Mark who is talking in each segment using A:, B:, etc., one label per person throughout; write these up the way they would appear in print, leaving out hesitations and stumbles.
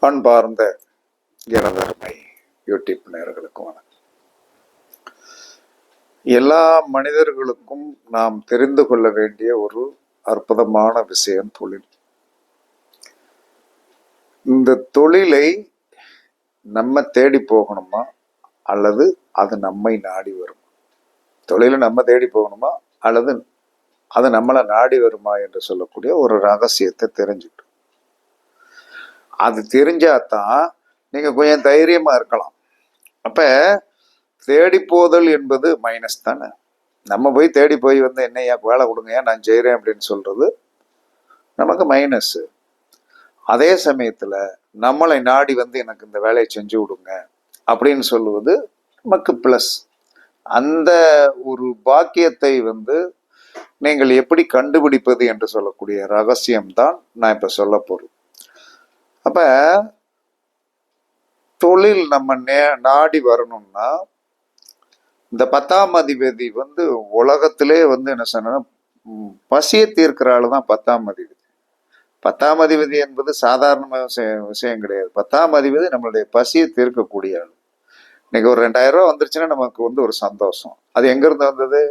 A: அன்பார்ந்த எனதருமை யூடியூப் நேயர்களுக்கு வணக்கம். எல்லா மனிதர்களுக்கும் நாம் தெரிந்து கொள்ள வேண்டிய ஒரு அற்புதமான விஷயம் தொழில். இந்த தொழிலை நம்ம தேடி போகணுமா அல்லது அது நம்மை நாடி வருமா? தொழிலை நம்ம தேடி போகணுமா அல்லது அது நம்மளை நாடி வருமா என்று சொல்லக்கூடிய ஒரு ரகசியத்தை தெரிஞ்சுக்கிட்டோம். அது தெரிஞ்சாதான் நீங்க கொஞ்சம் தைரியமா இருக்கலாம். அப்ப தேடி போதல் என்பது மைனஸ் தானே. நம்ம போய் தேடி போய் என்னையா வேலை கொடுங்க நான் செய்கிறேன் அப்படின்னு சொல்றது நமக்கு மைனஸ். அதே சமயத்துல நம்மளை நாடி எனக்கு இந்த வேலையை செஞ்சு விடுங்க அப்படின்னு சொல்லுவது நமக்கு பிளஸ். அந்த ஒரு பாக்கியத்தை நீங்கள் எப்படி கண்டுபிடிப்பது என்று சொல்லக்கூடிய ரகசியம்தான் நான் இப்ப சொல்ல போறேன். அப்ப தொழில் நம்ம நாடி வரணும்னா இந்த 10ஆம் அதிபதி உலகத்திலே என்ன சொன்னா பசியை தீர்க்கிற ஆளு தான் 10ஆம் அதிபதி. 10ஆம் அதிபதி என்பது சாதாரண விஷயம் கிடையாது. 10ஆம் அதிபதி நம்மளுடைய பசியை தீர்க்கக்கூடிய ஆள். இன்னைக்கு ஒரு 2000 ரூபா வந்துருச்சுன்னா நமக்கு ஒரு சந்தோஷம். அது எங்க இருந்து வந்தது?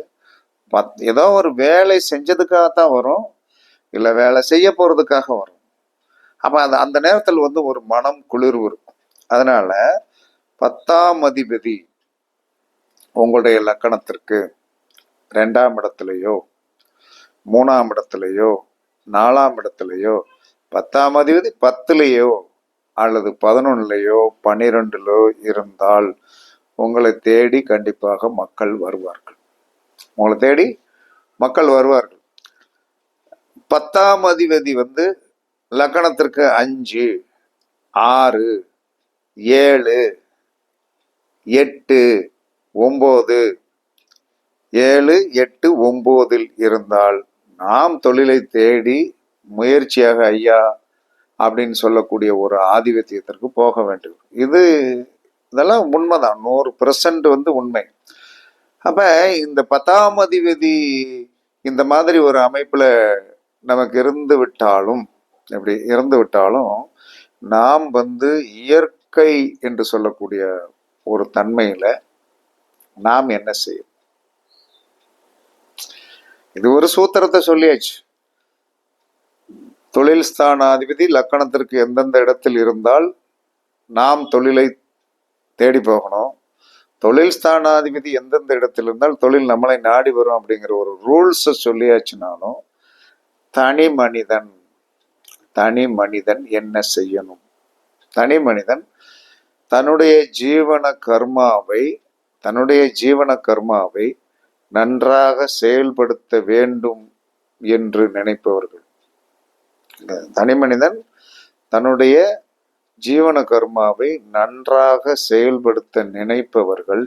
A: ஏதோ ஒரு வேலை செஞ்சதுக்காகத்தான் வரும், இல்லை வேலை செய்ய போறதுக்காக வரும். அப்ப அந்த நேரத்தில் ஒரு மனம் குளிர்வு இருக்கும். அதனால 10ஆம் அதிபதி உங்களுடைய லக்கணத்திற்கு 2ஆம் இடத்துலையோ 3ஆம் இடத்துலையோ 4ஆம் இடத்துலையோ 10ஆம் அதிபதி 10லையோ அல்லது 11லையோ 12லோ இருந்தால் உங்களை தேடி கண்டிப்பாக மக்கள் வருவார்கள். உங்களை தேடி மக்கள் வருவார்கள். 10ஆம் அதிபதி லக்கணத்திற்கு 5, 6, 7, 8, 9, 7, 8, 9 இருந்தால் நாம் தொழிலை தேடி முயற்சியாக ஐயா அப்படின்னு சொல்லக்கூடிய ஒரு ஆதிபத்தியத்திற்கு போக வேண்டும். இதெல்லாம் உண்மைதான், 100% உண்மை. அப்ப இந்த 10ஆம் அதிபதி இந்த மாதிரி ஒரு அமைப்புல நமக்கு இருந்து விட்டாலும் நாம் இயற்கை என்று சொல்லக்கூடிய ஒரு தன்மையில நாம் என்ன செய்யும்? இது ஒரு சூத்திரத்தை சொல்லியாச்சு. தொழில் ஸ்தானாதிபதி லக்கணத்திற்கு எந்தெந்த இடத்தில் இருந்தால் நாம் தொழிலை தேடி போகணும், தொழில் ஸ்தானாதிபதி எந்தெந்த இடத்தில் இருந்தால் தொழில் நம்மளை நாடி வரும் அப்படிங்கிற ஒரு ரூல்ஸை சொல்லியாச்சுனாலும் தனி மனிதன் என்ன செய்யணும்? தனி மனிதன் தன்னுடைய ஜீவன கர்மாவை நன்றாக செயல்படுத்த வேண்டும் என்று நினைப்பவர்கள். தனி மனிதன் தன்னுடைய ஜீவன கர்மாவை நன்றாக செயல்படுத்த நினைப்பவர்கள்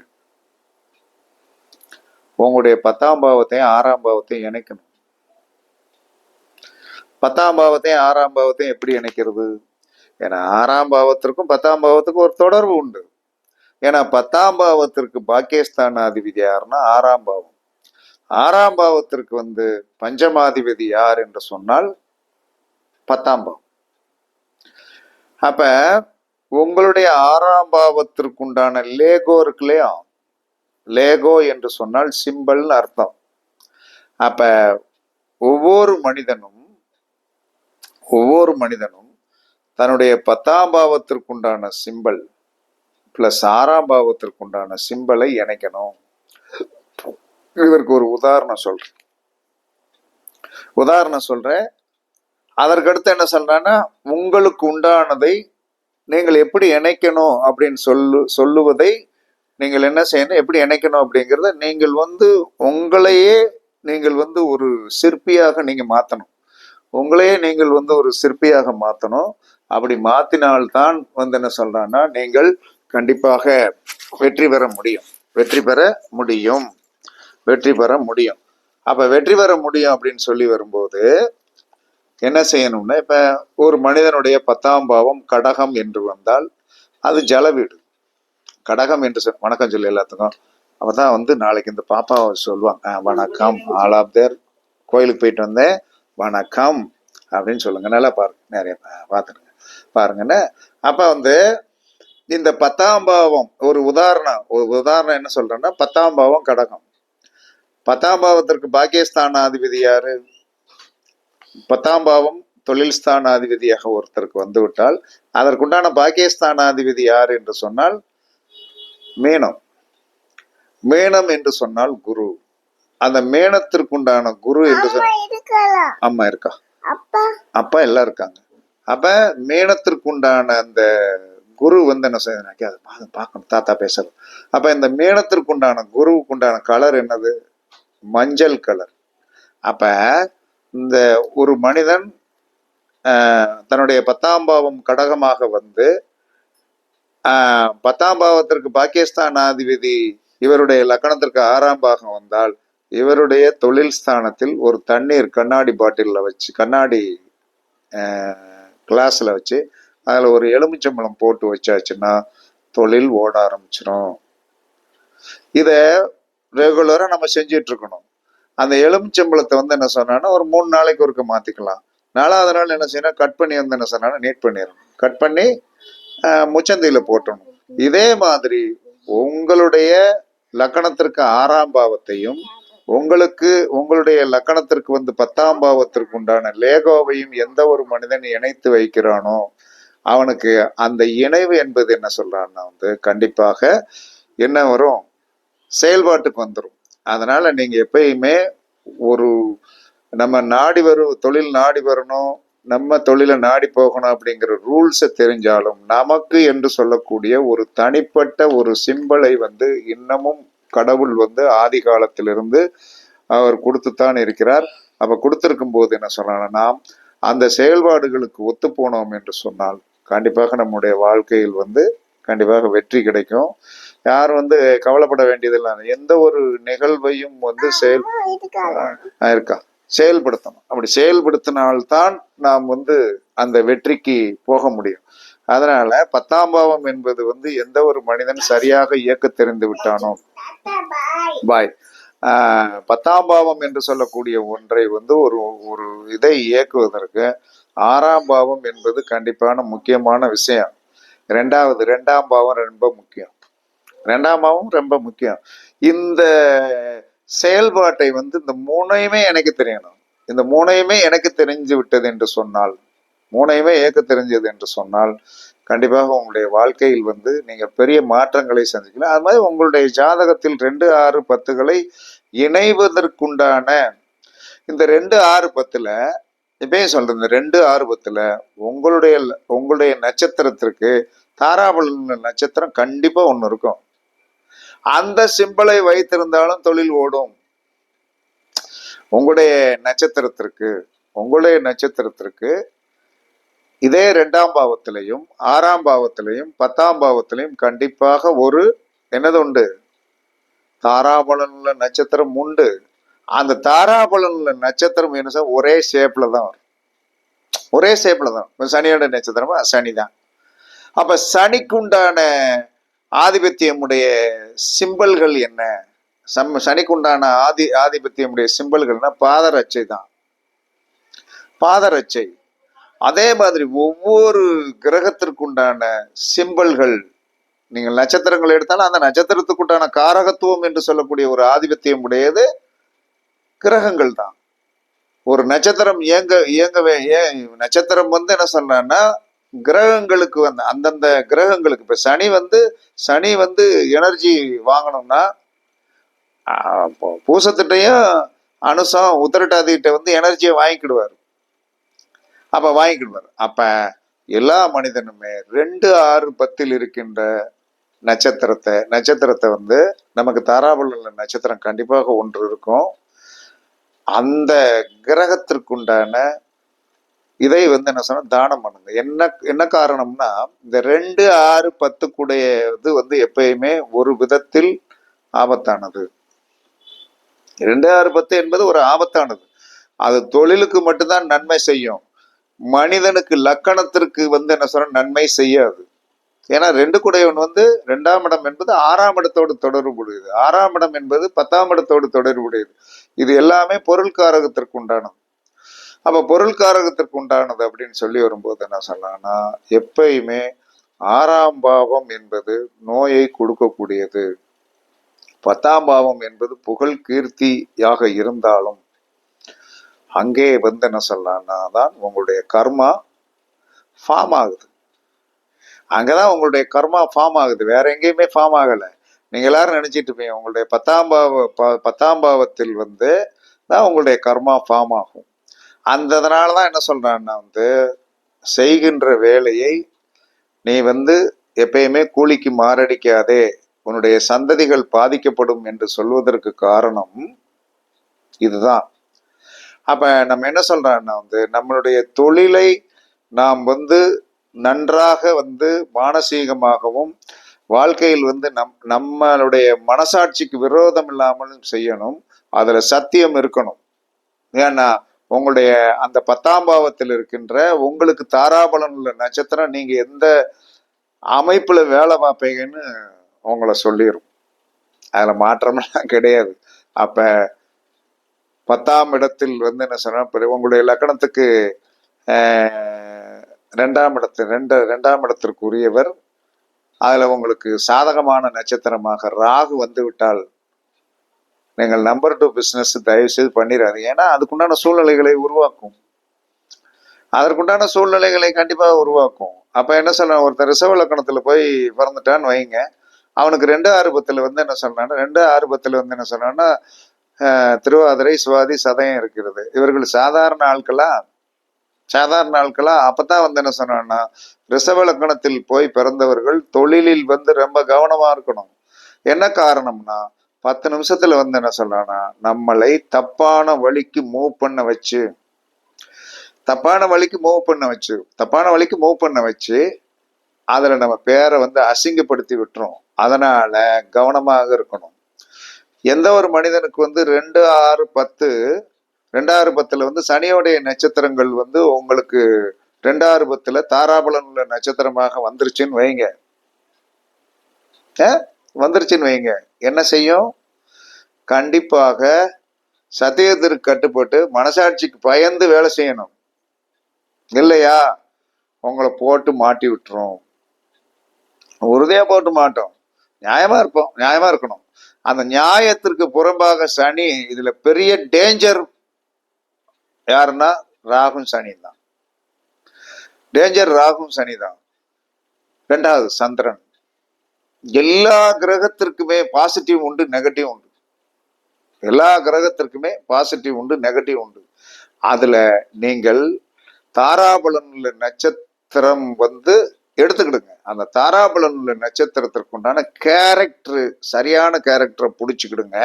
A: உங்களுடைய 10ஆம் பாவத்தையும் 6ஆம் பாவத்தையும் இணைக்கணும். 10ஆம் பாவத்தையும் 6ஆம் பாவத்தையும் எப்படி இணைக்கிறது? ஏன்னா 6ஆம் பாவத்திற்கும் 10ஆம் பாவத்துக்கும் ஒரு தொடர்பு உண்டு. ஏன்னா 10ஆம் பாவத்திற்கு பாக்கியஸ்தானாதிபதி யாருன்னா 6ஆம் பாவம். 6ஆம் பாவத்திற்கு பஞ்சமாதிபதி யார் என்று சொன்னால் 10ஆம் பாவம். அப்ப உங்களுடைய 6ஆம் பாவத்திற்குண்டான லேகோ இருக்கு இல்லையா? லேகோ என்று சொன்னால் சிம்பல்னு அர்த்தம். அப்ப ஒவ்வொரு மனிதனும் தன்னுடைய 10ஆம் பாவத்திற்குண்டான சிம்பல் பிளஸ் 6ஆம் பாவத்திற்குண்டான சிம்பலை இணைக்கணும். இதற்கு ஒரு உதாரணம் சொல்றேன். அதற்கடுத்து என்ன சொல்றான்னா, உங்களுக்கு உண்டானதை நீங்கள் எப்படி இணைக்கணும் அப்படின்னு சொல்லுவதை நீங்கள் என்ன செய்யணும், எப்படி இணைக்கணும் அப்படிங்கிறத நீங்கள் உங்களையே நீங்கள் ஒரு சிற்பியாக நீங்க மாத்தணும். உங்களையே நீங்கள் ஒரு சிற்பியாக மாத்தணும். அப்படி மாத்தினால்தான் என்ன சொல்றான்னா நீங்கள் கண்டிப்பாக வெற்றி பெற முடியும். அப்ப வெற்றி பெற முடியும் அப்படின்னு சொல்லி வரும்போது என்ன செய்யணும்னா, இப்ப ஒரு மனிதனுடைய 10ஆம் பாவம் கடகம் என்று வந்தால் அது ஜல வீடு. கடகம் என்று வணக்கம் சொல்லி எல்லாத்துக்கும். அப்பதான் நாளைக்கு இந்த பாப்பாவை சொல்லுவாங்க, வணக்கம், ஆல் ஆஃப் தேர், கோயிலுக்கு போயிட்டு வந்தேன், வணக்கம் அப்படின்னு சொல்லுங்க. நல்லா பாருங்க, நிறைய பாருங்கன்னு. அப்ப வந்து இந்த 10ஆம் பாவம் ஒரு உதாரணம் என்ன சொல்றேன்னா, 10ஆம் பாவம் கடகம். 10ஆம் பாவத்திற்கு பாக்கியஸ்தானாதிபதி யாரு? 10ஆம் பாவம் தொழில் ஸ்தானாதிபதியாக ஒருத்தருக்கு வந்துவிட்டால் அதற்குண்டான பாக்கியஸ்தானாதிபதி யார் என்று சொன்னால் மீனம். மீனம் என்று சொன்னால் குரு. அந்த மேனத்திற்குண்டான குரு என்று அம்மா இருக்கா, அப்பா எல்லாம் இருக்காங்க. அப்ப மேனத்திற்குண்டான அந்த குரு வந்து என்ன செய்ய பார்க்கணும், தாத்தா பேசணும். அப்ப இந்த மேனத்திற்குண்டான குருவுக்குண்டான கலர் என்னது? மஞ்சள் கலர். அப்ப இந்த ஒரு மனிதன் தன்னுடைய 10ஆம் பாவம் கடகமாக வந்து 10ஆம் பாவத்திற்கு பாக்கியஸ்தானாதிபதி இவருடைய லக்கணத்திற்கு 6ஆம் பாகம் வந்தால் இவருடைய தொழில் ஸ்தானத்தில் ஒரு தண்ணீர் கண்ணாடி பாட்டிலில் வச்சு, கண்ணாடி கிளாஸ்ல வச்சு அதில் ஒரு எலுமிச்சம்பழம் போட்டு வச்சாச்சுன்னா தொழில் ஓட ஆரம்பிச்சிடும். இதை ரெகுலராக நம்ம செஞ்சிட்டு இருக்கணும். அந்த எலுமிச்சம்பழத்தை வந்து என்ன சொன்னான்னா ஒரு 3 நாளைக்கு ஒருக்க மாற்றிக்கலாம். 4வது நாள் என்ன செய்யணும், கட் பண்ணி வந்து என்ன சொன்னா நீட் பண்ணிடணும். கட் பண்ணி முச்சந்தியில் போட்டணும். இதே மாதிரி உங்களுடைய லக்கணத்திற்கு 6ஆம் பாவத்தையும் உங்களுடைய லக்கணத்திற்கு வந்து 10ஆம் பாவத்திற்கு உண்டான லேகோவையும் எந்த ஒரு மனிதன் இணைத்து வைக்கிறானோ அவனுக்கு அந்த இணைவு என்பது என்ன சொல்றான்னா வந்து கண்டிப்பாக என்ன வரும், செயல்பாட்டுக்கு வந்துடும். அதனால நீங்க எப்பயுமே ஒரு நம்ம தொழில் நாடி வரணும், நம்ம தொழிலை நாடி போகணும் அப்படிங்கிற ரூல்ஸை தெரிஞ்சாலும் நமக்கு என்று சொல்லக்கூடிய ஒரு தனிப்பட்ட ஒரு சிம்பலை வந்து இன்னமும் கடவுள் வந்து ஆதி காலத்திலிருந்து அவர் கொடுத்துத்தான் இருக்கிறார். அப்ப கொடுத்திருக்கும் போது என்ன சொல்றாங்க, நாம் அந்த செயல்பாடுகளுக்கு ஒத்து போனோம் என்று சொன்னால் கண்டிப்பாக நம்முடைய வாழ்க்கையில் வந்து கண்டிப்பாக வெற்றி கிடைக்கும். யார் வந்து கவலைப்பட வேண்டியதில்லை. எந்த ஒரு நிகழ்வையும் வந்து செயல்படுத்தணும். அப்படி செயல்படுத்தினால்தான் நாம் வந்து அந்த வெற்றிக்கு போக முடியும். அதனால 10ஆம் பாவம் என்பது வந்து எந்த ஒரு மனிதன் சரியாக இயக்க தெரிந்து விட்டானோ பாய் 10ஆம் பாவம் என்று சொல்லக்கூடிய ஒன்றை வந்து ஒரு இதை இயக்குவதற்கு 6ஆம் பாவம் என்பது கண்டிப்பான முக்கியமான விஷயம். 2ஆம் பாவம் ரொம்ப முக்கியம். 2ஆம் பாவம் ரொம்ப முக்கியம். இந்த செயல்பாட்டை வந்து இந்த 3யுமே எனக்கு தெரியணும். இந்த 3யுமே எனக்கு தெரிஞ்சு விட்டது என்று சொன்னால், 3யுமே இயக்க தெரிஞ்சது என்று சொன்னால் கண்டிப்பாக உங்களுடைய வாழ்க்கையில் வந்து நீங்க பெரிய மாற்றங்களை சந்திக்கலாம். அது மாதிரி உங்களுடைய ஜாதகத்தில் 2, 6, 10களை இணைவதற்குண்டான இந்த 2, 6, 10ல இப்பயும் சொல்றேன், இந்த 2, 6, 10ல உங்களுடைய நட்சத்திரத்திற்கு தாராபல நட்சத்திரம் கண்டிப்பா ஒண்ணு இருக்கும். அந்த சிம்பலை வைத்திருந்தாலும் தொழில் ஓடும். உங்களுடைய நட்சத்திரத்திற்கு இதே 2ஆம் பாவத்திலையும் 6ஆம் பாவத்திலையும் 10ஆம் பாவத்திலையும் கண்டிப்பாக ஒரு என்னது உண்டு, தாராபலன் உள்ள நட்சத்திரம் உண்டு. அந்த தாராபலன் உள்ள நட்சத்திரம் என்ன ஒரே ஷேப்ல தான் வரும். ஒரே ஷேப்ல தான். சனியோட நட்சத்திரமா சனிதான். அப்ப சனிக்குண்டான ஆதிபத்தியமுடைய சிம்பல்கள் என்ன? சனிக்குண்டான ஆதிபத்தியமுடைய சிம்பல்கள்னா பாதரட்சை தான். பாதரட்சை. அதே மாதிரி ஒவ்வொரு கிரகத்திற்குண்டான சிம்பல்கள், நீங்கள் நட்சத்திரங்கள் எடுத்தாலும் அந்த நட்சத்திரத்துக்குண்டான காரகத்துவம் என்று சொல்லக்கூடிய ஒரு ஆதிபத்தியம் உடையது கிரகங்கள் தான். ஒரு நட்சத்திரம் இயங்கவே நட்சத்திரம் வந்து என்ன சொன்னா கிரகங்களுக்கு வந்து அந்தந்த கிரகங்களுக்கு இப்ப சனி வந்து எனர்ஜி வாங்கணும்னா பூசத்திட்டையும் அனுசம் உத்திரட்டாதிகிட்ட வந்து எனர்ஜியை வாங்கிக்கிடுவார். அப்ப எல்லா மனிதனுமே 2, 6, 10 இருக்கின்ற நட்சத்திரத்தை வந்து நமக்கு தாராபல நட்சத்திரம் கண்டிப்பாக ஒன்று இருக்கும். அந்த கிரகத்திற்குண்டான இதை வந்து என்ன சொன்னா தானம் பண்ணுங்க. என்ன காரணம்னா இந்த 2, 6, 10 கூடைய இது வந்து எப்பயுமே ஒரு விதத்தில் ஆபத்தானது. 2, 6, 10 என்பது ஒரு ஆபத்தானது. அது தொழிலுக்கு மட்டும்தான் நன்மை செய்யும். மனிதனுக்கு லக்கணத்திற்கு வந்து என்ன சொல்ற நன்மை செய்யாது. ஏன்னா 2 கூடையவன் வந்து 2ஆம் இடம் என்பது 6ஆம் இடத்தோடு தொடர்புடையது. 6ஆம் இடம் என்பது 10ஆம் இடத்தோடு தொடர்புடையது. இது எல்லாமே பொருள்காரகத்திற்கு உண்டானது. அப்ப பொருள்காரகத்திற்கு உண்டானது அப்படின்னு சொல்லி வரும்போது என்ன சொல்லலாம்னா எப்பயுமே 6ஆம் பாவம் என்பது நோயை கொடுக்கக்கூடியது. 10ஆம் பாவம் என்பது புகழ் கீர்த்தியாக இருந்தாலும் அங்கே என்ன சொல்லலாம்னா தான் உங்களுடைய கர்மா ஃபார்ம் ஆகுது. அங்கதான் உங்களுடைய கர்மா ஃபார்ம் ஆகுது, வேற எங்கேயுமே ஃபார்ம் ஆகலை. நீங்க எல்லாரும் நினைச்சிட்டு இருப்பீங்க உங்களுடைய 10ஆம் பாவத்தில் தான் உங்களுடைய கர்மா ஃபார்ம் ஆகும். அதனாலதான் என்ன சொல்றான்னா செய்கின்ற வேலையை நீ எப்பயுமே கூலிக்கு மாரடிக்காதே, உன்னுடைய சந்ததிகள் பாதிக்கப்படும் என்று சொல்வதற்கு காரணம் இதுதான். அப்ப நம்ம என்ன சொல்றோம்னா நம்மளுடைய தொழிலை நாம் நன்றாக மானசீகமாகவும் வாழ்க்கையில் நம்மளுடைய மனசாட்சிக்கு விரோதம் இல்லாமலும் செய்யணும். அதுல சத்தியம் இருக்கணும். ஏன்னா உங்களுடைய அந்த 10ஆம் பாவத்தில் இருக்கின்ற உங்களுக்கு தாராபலன் உள்ள நட்சத்திரம் நீங்க எந்த அமைப்புல வேலை பார்ப்பீங்கன்னு உங்களை சொல்லிடும். அதுல மாற்றமெல்லாம் கிடையாது. அப்ப 10ஆம் இடத்தில் என்ன சொன்னா உங்களுடைய லக்கணத்துக்கு 2ஆம் இடத்திற்கு உரியவர். அதுல உங்களுக்கு சாதகமான நட்சத்திரமாக ராகு விட்டால் நீங்கள் நம்பர் 2 பிசினஸ் தயவு செய்து பண்ணிடாது. ஏன்னா அதுக்குண்டான சூழ்நிலைகளை உருவாக்கும். அதற்குண்டான சூழ்நிலைகளை கண்டிப்பாக உருவாக்கும். அப்ப என்ன சொல்ற, ஒருத்தர் ரிஷப லக்கணத்துல போய் பிறந்துட்டான்னு வைங்க, அவனுக்கு 2/6 என்ன சொல்றான்னா 2/6 என்ன சொல்றான்னா திருவாதிரை சுவாதி சதயம் இருக்கிறது. இவர்கள் சாதாரண ஆட்களா? அப்பதான் என்ன சொன்னான்னா ரிஷப லக்கணத்தில் போய் பிறந்தவர்கள் தொழிலில் ரொம்ப கவனமா இருக்கணும். என்ன காரணம்னா 10 நிமிஷத்துல என்ன சொல்றான்னா நம்மளை தப்பான வழிக்கு மூவ் பண்ண வச்சு அதுல நம்ம பேரை அசிங்கப்படுத்தி விட்டுரும். அதனால கவனமாக இருக்கணும். எந்த ஒரு மனிதனுக்கு 2, 6, 10 2/10 சனியோடைய நட்சத்திரங்கள் உங்களுக்கு 2/10 தாராபலன் உள்ள நட்சத்திரமாக வந்துருச்சுன்னு வைங்க, என்ன செய்யும்? கண்டிப்பாக சத்தியத்திற்கு கட்டுப்பட்டு மனசாட்சிக்கு பயந்து வேலை செய்யணும். இல்லையா உங்களை போட்டு மாட்டி விட்டுரும். உறுதியா போட்டு மாட்டோம். நியாயமா இருக்கணும். அந்த நியாயத்திற்கு புறம்பாக சனி, இதுல பெரிய டேஞ்சர் யாருன்னா ராகும் சனி தான். ராகும் சனி தான். 2வது சந்திரன். எல்லா கிரகத்திற்குமே பாசிட்டிவ் உண்டு, நெகட்டிவ் உண்டு. எல்லா கிரகத்திற்குமே பாசிட்டிவ் உண்டு, நெகட்டிவ் உண்டு. அதுல நீங்கள் தாராபலன் உள்ள நட்சத்திரம் எடுத்துக்கிடுங்க. அந்த தாராபலன் உள்ள நட்சத்திரத்திற்கு உண்டான கேரக்டர், சரியான கேரக்டரை பிடிச்சுக்கிடுங்க.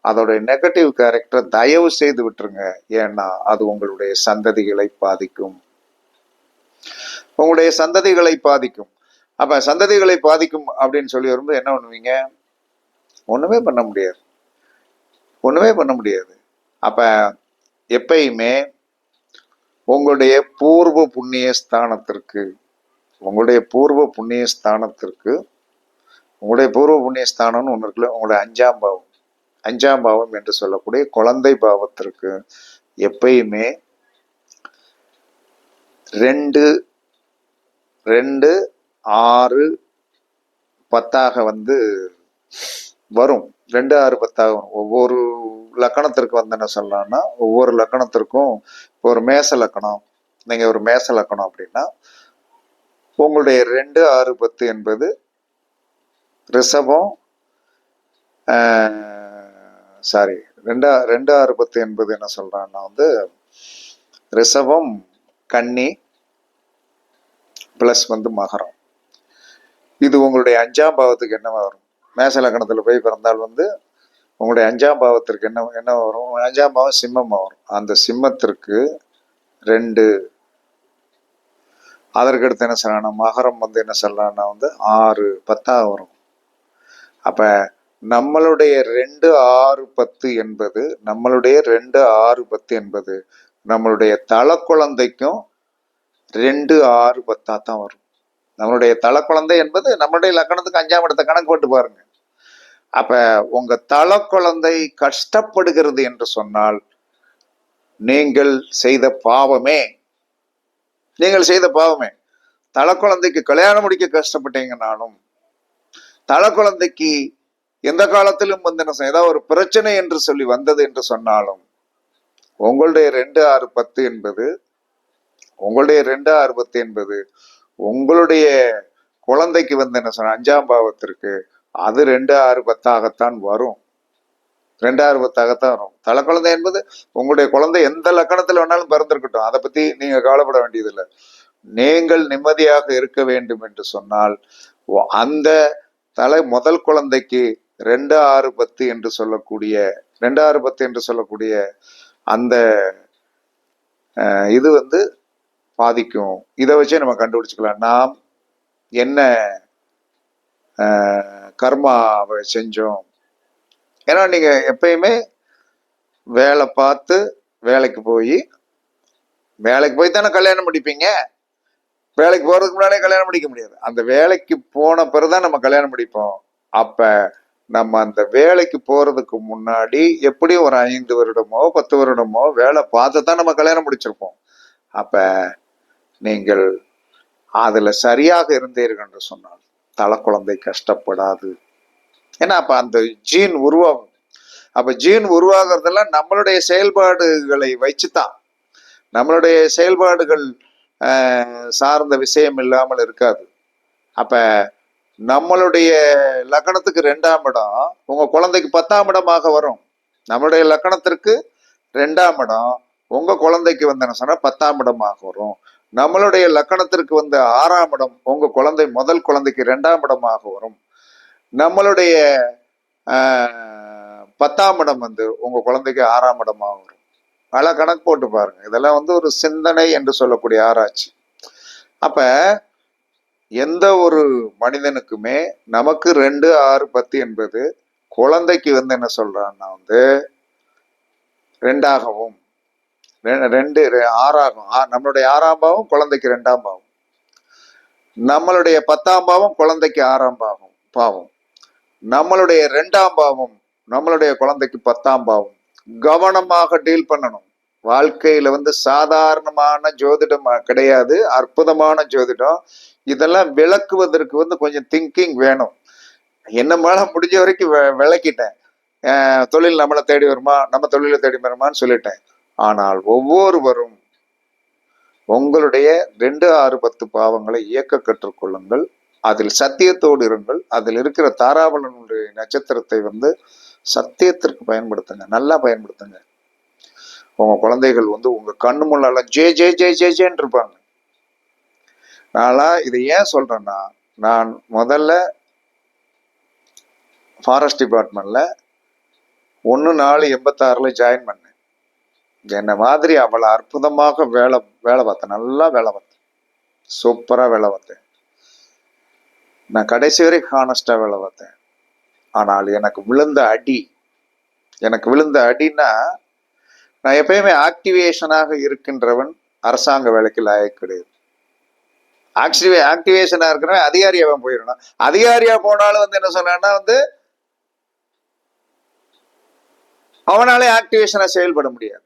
A: அதோடைய நெகட்டிவ் கேரக்டரை தயவு செய்து விட்டுருங்க. ஏன்னா அது உங்களுடைய சந்ததிகளை பாதிக்கும். அப்ப சந்ததிகளை பாதிக்கும் அப்படின்னு சொல்லி வரும்போது என்ன பண்ணுவீங்க? ஒண்ணுமே பண்ண முடியாது. அப்ப எப்பயுமே உங்களுடைய பூர்வ புண்ணிய ஸ்தானத்திற்கு உங்களுடைய பூர்வ புண்ணிய ஸ்தானம்னு ஒண்ணு இருக்குல்ல, உங்களுடைய 5ஆம் பாவம் என்று சொல்லக்கூடிய குழந்தை பாவத்திற்கு எப்பயுமே 2, 6, 10 வரும். 2, 6, 10 வரும். ஒவ்வொரு லக்கணத்திற்கு என்ன சொல்லலாம்னா ஒவ்வொரு லக்கணத்திற்கும் ஒரு மேச லக்கணம், நீங்க ஒரு மேச லக்கணம் அப்படின்னா உங்களுடைய 2, 6, 10 என்பது ரிஷபம், 2, 6, 10 என்பது என்ன சொல்றான்னா ரிஷபம், கன்னி பிளஸ் மகரம். இது உங்களுடைய 5ஆம் பாவத்துக்கு என்ன வரும்? மேச லக்கணத்துல போய் பிறந்தால் உங்களுடைய 5ஆம் பாவத்திற்கு என்ன வரும்? 5ஆம் பாவம் சிம்மம் வரும். அந்த சிம்மத்திற்கு 2. அதற்கடுத்து என்ன சொல்லலாம்? மகரம் என்ன சொல்லலாம்னா 6, 10 வரும். அப்ப நம்மளுடைய 2, 6, 10 என்பது நம்மளுடைய தல குழந்தைக்கும் 2, 6, 10 தான் வரும். நம்மளுடைய தல குழந்தை என்பது நம்மளுடைய லக்கணத்துக்கு 5ஆம் இடத்தை கணக்கு போட்டு பாருங்க. அப்ப உங்க தல குழந்தை கஷ்டப்படுகிறது என்று சொன்னால் நீங்கள் செய்த பாவமே. தலை குழந்தைக்கு கல்யாணம் முடிக்க கஷ்டப்பட்டீங்கன்னாலும், தலை குழந்தைக்கு எந்த காலத்திலும் வந்து என்ன ஏதாவது ஒரு பிரச்சனை என்று சொல்லி வந்தது என்று சொன்னாலும், உங்களுடைய 2, 6, 10 என்பது உங்களுடைய குழந்தைக்கு வந்து என்ன சொன்ன 5ஆம் பாவத்திற்கு அது 2, 6, 10 வரும். 2, 6, 10 வரும். தலை குழந்தை என்பது உங்களுடைய குழந்தை எந்த லக்கணத்துல வேணாலும் பிறந்திருக்கட்டும், அதை பத்தி நீங்க கவலைப்பட வேண்டியதில்லை. நீங்கள் நிம்மதியாக இருக்க வேண்டும் என்று சொன்னால் அந்த முதல் குழந்தைக்கு 2, 6, 10 என்று சொல்லக்கூடிய அந்த இது வந்து பாதிக்கும். இதை வச்சே நம்ம கண்டுபிடிச்சுக்கலாம் நாம் என்ன கர்மாவை செஞ்சோம். ஏன்னா நீங்க எப்பயுமே வேலை பார்த்து வேலைக்கு போய் தானே கல்யாணம் முடிப்பீங்க. வேலைக்கு போறதுக்கு முன்னாடியே கல்யாணம் முடிக்க முடியாது. அந்த வேலைக்கு போன பிறகுதான் நம்ம கல்யாணம் முடிப்போம். அப்ப நம்ம அந்த வேலைக்கு போறதுக்கு முன்னாடி எப்படியும் ஒரு 5 வருடமோ 10 வருடமோ வேலை பார்த்து தான் நம்ம கல்யாணம் முடிச்சிருப்போம். அப்ப நீங்கள் அதுல சரியாக இருந்தீர்கள் என்று சொன்னால் தலை குழந்தை கஷ்டப்படாது. ஏன்னா அப்ப அந்த ஜீன் உருவாகும். அப்ப ஜீன் உருவாகிறதெல்லாம் நம்மளுடைய செயல்பாடுகளை வச்சுதான். நம்மளுடைய செயல்பாடுகள் சார்ந்த விஷயம் இல்லாமல் இருக்காது. அப்ப நம்மளுடைய லக்கணத்துக்கு 2ஆம் இடம் உங்க குழந்தைக்கு 10ஆம் இடமாக வரும். நம்மளுடைய லக்கணத்திற்கு 2ஆம் இடம் உங்க குழந்தைக்கு வந்து என்ன சொன்னா 10ஆம் இடமாக வரும். நம்மளுடைய லக்கணத்திற்கு வந்து 6ஆம் இடம் உங்க குழந்தை முதல் குழந்தைக்கு 2ஆம் இடமாக வரும். நம்மளுடைய 10ஆம் இடம் வந்து உங்க குழந்தைக்கு 6ஆம் இடமாக வரும். பல கணக்கு போட்டு பாருங்க. இதெல்லாம் வந்து ஒரு சிந்தனை என்று சொல்லக்கூடிய ஆராய்ச்சி. அப்ப எந்த ஒரு மனிதனுக்குமே நமக்கு 2, 6, 10 என்பது குழந்தைக்கு வந்து என்ன சொல்றான்னா வந்து 2ஆகவும் 6ஆகும். நம்மளுடைய 6ஆம் பாவம் குழந்தைக்கு 2ஆம் பாவம், நம்மளுடைய 10ஆம் பாவம் குழந்தைக்கு 6ஆம் பாவம், நம்மளுடைய 2ஆம் பாவம் நம்மளுடைய குழந்தைக்கு 10ஆம் பாவம். கவனமாக டீல் பண்ணணும். வாழ்க்கையில வந்து சாதாரணமான ஜோதிடம் கிடையாது, அற்புதமான ஜோதிடம். இதெல்லாம் விளக்குவதற்கு வந்து கொஞ்சம் திங்கிங் வேணும். என்ன மேல முடிஞ்ச வரைக்கும் விளக்கிட்டேன். தொழில் நம்மளை தேடி வருமா, நம்ம தொழிலை தேடி வருமான்னு சொல்லிட்டேன். ஆனால் ஒவ்வொருவரும் உங்களுடைய 2, 6, 10 பாவங்களை இயக்க கற்றுக்கொள்ளுங்கள். அதில் சத்தியத்தோடு இருங்கள். அதில் இருக்கிற தாராபலனுடைய நட்சத்திரத்தை வந்து சத்தியத்திற்கு பயன்படுத்துங்க, நல்லா பயன்படுத்துங்க. உங்க குழந்தைகள் வந்து உங்க கண்ணு முன்னால ஜே ஜே ஜே ஜே ஜேன்னு இருப்பாங்க. நான்லாம் இதை ஏன் சொல்றேன்னா, நான் முதல்ல ஃபாரஸ்ட் டிபார்ட்மெண்ட்ல 1/4/86 ஜாயின் பண்ணேன். என்ன மாதிரி அவ்வளவு அற்புதமாக வேலை பார்த்தேன். நல்லா வேலை பார்த்தேன், சூப்பரா வேலை பார்த்தேன். நான் கடைசி வரைக்கும் ஹானஸ்டா வேலை பார்த்தேன். ஆனால் எனக்கு விழுந்த அடின்னா, நான் எப்பயுமே ஆக்டிவேஷனாக இருக்கின்றவன் அரசாங்க வேலைக்கு லாயக்கு கிடையாது. ஆக்டிவேஷனா இருக்கிறவன் அதிகாரியாவ போயிடணும். அதிகாரியா போனாலும் வந்து என்ன சொன்னா வந்து அவனாலே ஆக்டிவேஷனா செயல்பட முடியாது.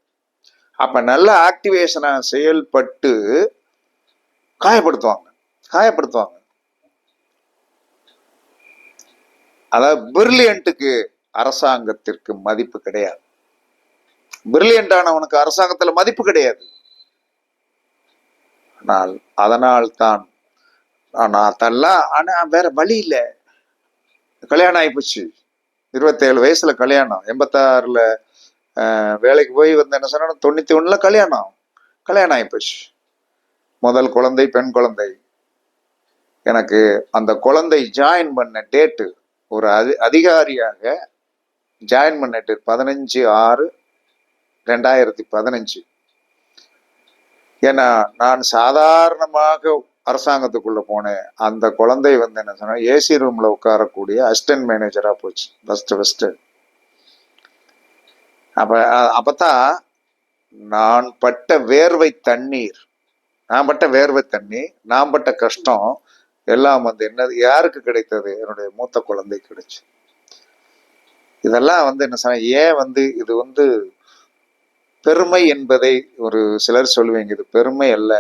A: அப்ப நல்ல ஆக்டிவேஷனா செயல்பட்டு காயப்படுத்துவாங்க. அதாவது பிரில்லியன்ட்டுக்கு அரசாங்கத்திற்கு மதிப்பு கிடையாது. பிரில்லியன்டானவனுக்கு அரசாங்கத்துல மதிப்பு கிடையாது. ஆனால் அதனால் தான் ஆனா வேற வழி இல்லை. கல்யாணம் ஆயிப்போச்சு. 27 வயசுல கல்யாணம், 86ல வேலைக்கு போய் வந்து என்ன சொன்னா 91ல கல்யாணம் ஆயிப்போச்சு. முதல் குழந்தை பெண் குழந்தை. எனக்கு அந்த குழந்தை ஜாயின் பண்ண டேட்டு, ஒரு அதிகாரியாக ஜாயின் பண்ண டேட் 15/6/2015. ஏன்னா நான் சாதாரணமாக அரசாங்கத்துக்குள்ள போனேன். அந்த குழந்தை வந்து என்ன சொன்னா ஏசி ரூம்ல உட்காரக்கூடிய அசிஸ்டன்ட் மேனேஜரா போச்சு ஃபர்ஸ்ட். அப்பதான் நான் பட்ட வேர்வை தண்ணீர், நான் பட்ட கஷ்டம் எல்லாம் வந்து என்னது யாருக்கு கிடைத்தது? என்னுடைய மூத்த குழந்தை கிடைச்சு. இதெல்லாம் வந்து என்ன சொன்ன, ஏன் வந்து இது வந்து பெருமை என்பதை ஒரு சிலர் சொல்லுவீங்க. இது பெருமை அல்ல,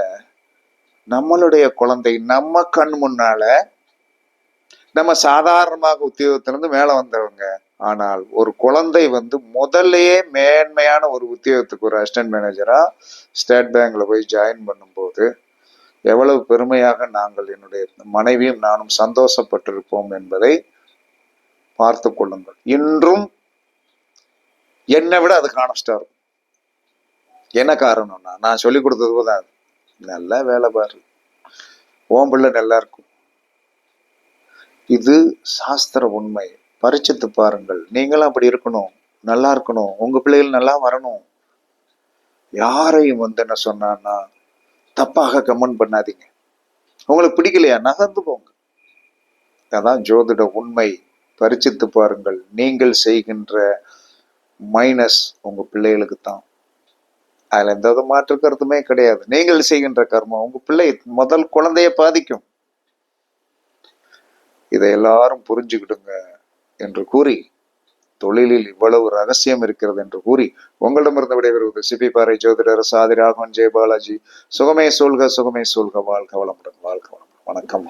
A: நம்மளுடைய குழந்தை நம்ம கண் முன்னால, நம்ம சாதாரணமாக உத்தியோகத்திலிருந்து மேல வந்தவங்க. ஆனால் ஒரு குழந்தை முதல்லயே மேன்மையான ஒரு உத்தியோகத்துக்கு ஒரு அசிஸ்டன்ட் மேனேஜரா ஸ்டேட் பேங்க்ல போய் ஜாயின் பண்ணும்போது எவ்வளவு பெருமையாக நாங்கள் என்னுடைய மனைவியும் நானும் சந்தோஷப்பட்டிருப்போம் என்பதை பார்த்து கொள்ளுங்கள். இன்றும் என்னை விட அது காணஸ்டா இருக்கும். என்ன காரணம்னா, நான் சொல்லி கொடுத்தது தான். நல்லா வேலை பாரு, ஓம் பிள்ளை நல்லா இருக்கும். இது சாஸ்திர உண்மை. பரிச்சித்து பாருங்கள். நீங்களும் அப்படி இருக்கணும், நல்லா இருக்கணும், உங்க பிள்ளைகள் நல்லா வரணும். யாரையும் என்ன சொன்னா தப்பாக கமெண்ட் பண்ணாதீங்க. உங்களுக்கு பிடிக்கலையா நகர்ந்து போங்க. அதான் ஜோதிட உண்மை. பரிச்சித்து பாருங்கள். நீங்கள் செய்கின்ற மைனஸ் உங்க பிள்ளைகளுக்கு தான். அதுல எந்த மாற்று கருத்துமே கிடையாது. நீங்கள் செய்கின்ற கர்மம் உங்க பிள்ளை முதல் குழந்தைய பாதிக்கும். இதை எல்லாரும் புரிஞ்சுக்கிடுங்க என்று கூறி, தொழிலில் இவ்வளவு ரகசியம் இருக்கிறது என்று கூறி, உங்களிடமிருந்து விடைபெறுவது சிபி பாறை ஜோதிடர் சாதி ராகவன் ஜெயபாலாஜி. சுகமே சொல்க, சுகமே சொல்க. வாழ்க வளமுடன், வாழ்க வளமுடன். வணக்கம்.